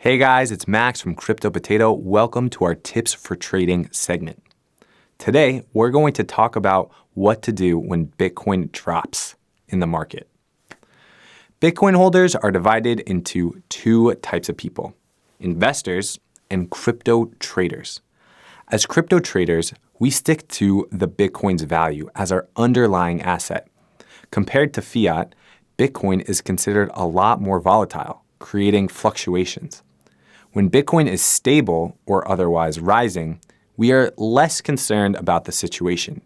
Hey guys, it's Max from Crypto Potato. Welcome to our Tips for Trading segment. Today, we're going to talk about what to do when Bitcoin drops in the market. Bitcoin holders are divided into two types of people: investors and crypto traders. As crypto traders, we stick to the Bitcoin's value as our underlying asset. Compared to fiat, Bitcoin is considered a lot more volatile, creating fluctuations. When Bitcoin is stable or otherwise rising, we are less concerned about the situation,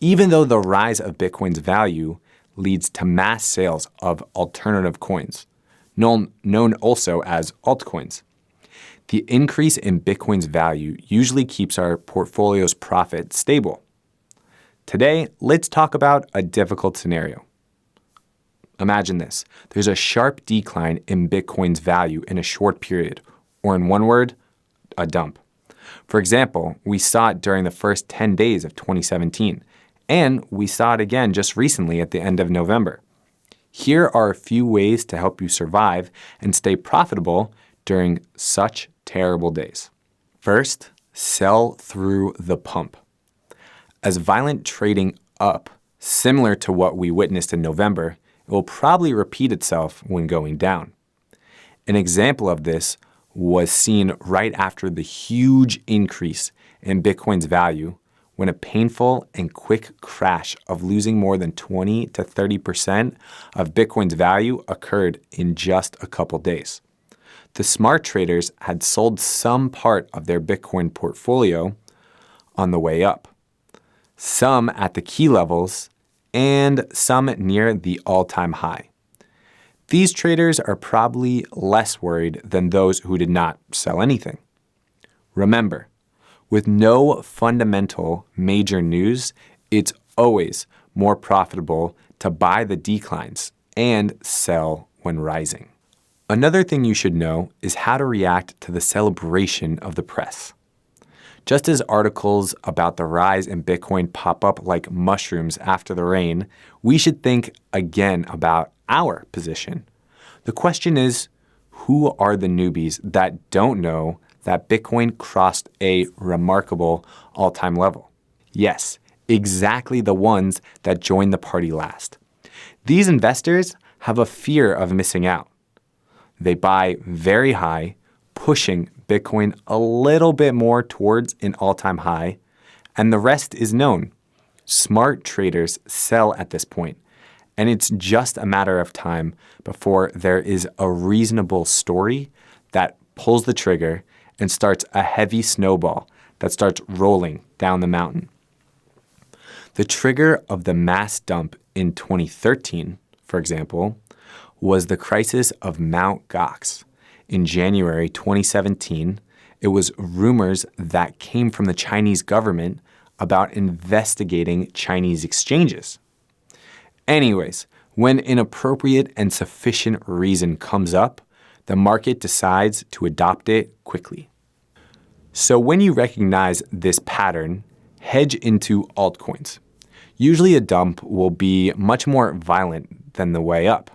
even though the rise of Bitcoin's value leads to mass sales of alternative coins, known also as altcoins. The increase in Bitcoin's value usually keeps our portfolio's profit stable. Today, let's talk about a difficult scenario. Imagine this. There's a sharp decline in Bitcoin's value in a short period, or in one word, a dump. For example, we saw it during the first 10 days of 2017, and we saw it again just recently at the end of November. Here are a few ways to help you survive and stay profitable during such terrible days. First, sell through the pump. As violent trading up, similar to what we witnessed in November, it will probably repeat itself when going down. An example of this was seen right after the huge increase in Bitcoin's value when a painful and quick crash of losing more than 20 to 30% of Bitcoin's value occurred in just a couple days. The smart traders had sold some part of their Bitcoin portfolio on the way up, some at the key levels and some near the all-time high. These traders are probably less worried than those who did not sell anything. Remember, with no fundamental major news, it's always more profitable to buy the declines and sell when rising. Another thing you should know is how to react to the celebration of the press. Just as articles about the rise in Bitcoin pop up like mushrooms after the rain, we should think again about our position. The question is, who are the newbies that don't know that Bitcoin crossed a remarkable all-time level? Yes, exactly the ones that joined the party last. These investors have a fear of missing out. They buy very high, pushing Bitcoin a little bit more towards an all-time high, and the rest is known. Smart traders sell at this point, and it's just a matter of time before there is a reasonable story that pulls the trigger and starts a heavy snowball that starts rolling down the mountain. The trigger of the mass dump in 2013, for example, was the crisis of Mt. Gox. In January 2017, it was rumors that came from the Chinese government about investigating Chinese exchanges. Anyways, when an appropriate and sufficient reason comes up, the market decides to adopt it quickly. So when you recognize this pattern, hedge into altcoins. Usually a dump will be much more violent than the way up.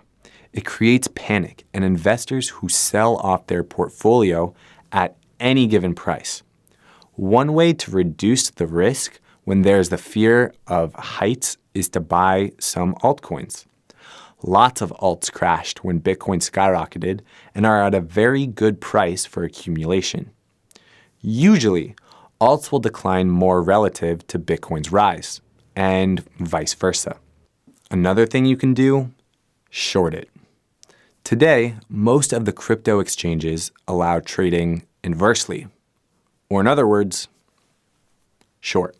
It creates panic and investors who sell off their portfolio at any given price. One way to reduce the risk when there's the fear of heights is to buy some altcoins. Lots of alts crashed when Bitcoin skyrocketed and are at a very good price for accumulation. Usually, alts will decline more relative to Bitcoin's rise, and vice versa. Another thing you can do, short it. Today, most of the crypto exchanges allow trading inversely, or in other words, short.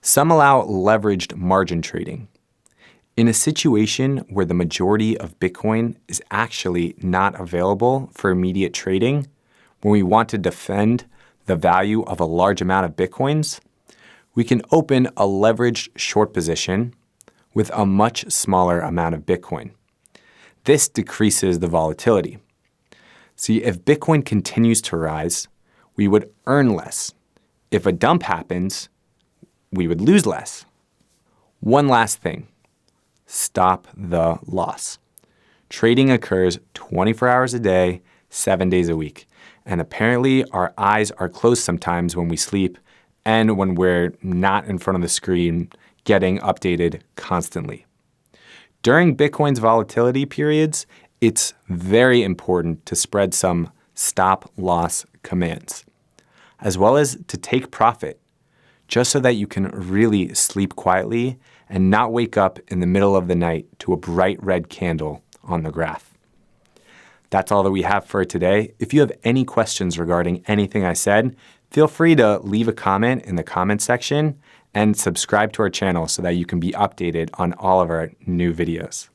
Some allow leveraged margin trading. In a situation where the majority of Bitcoin is actually not available for immediate trading, when we want to defend the value of a large amount of Bitcoins, we can open a leveraged short position with a much smaller amount of Bitcoin. This decreases the volatility. See, if Bitcoin continues to rise, we would earn less. If a dump happens, we would lose less. One last thing, stop the loss. Trading occurs 24 hours a day, 7 days a week. And apparently our eyes are closed sometimes when we sleep and when we're not in front of the screen getting updated constantly. During Bitcoin's volatility periods, it's very important to spread some stop loss commands, as well as to take profit, just so that you can really sleep quietly and not wake up in the middle of the night to a bright red candle on the graph. That's all that we have for today. If you have any questions regarding anything I said, feel free to leave a comment in the comment section and subscribe to our channel so that you can be updated on all of our new videos.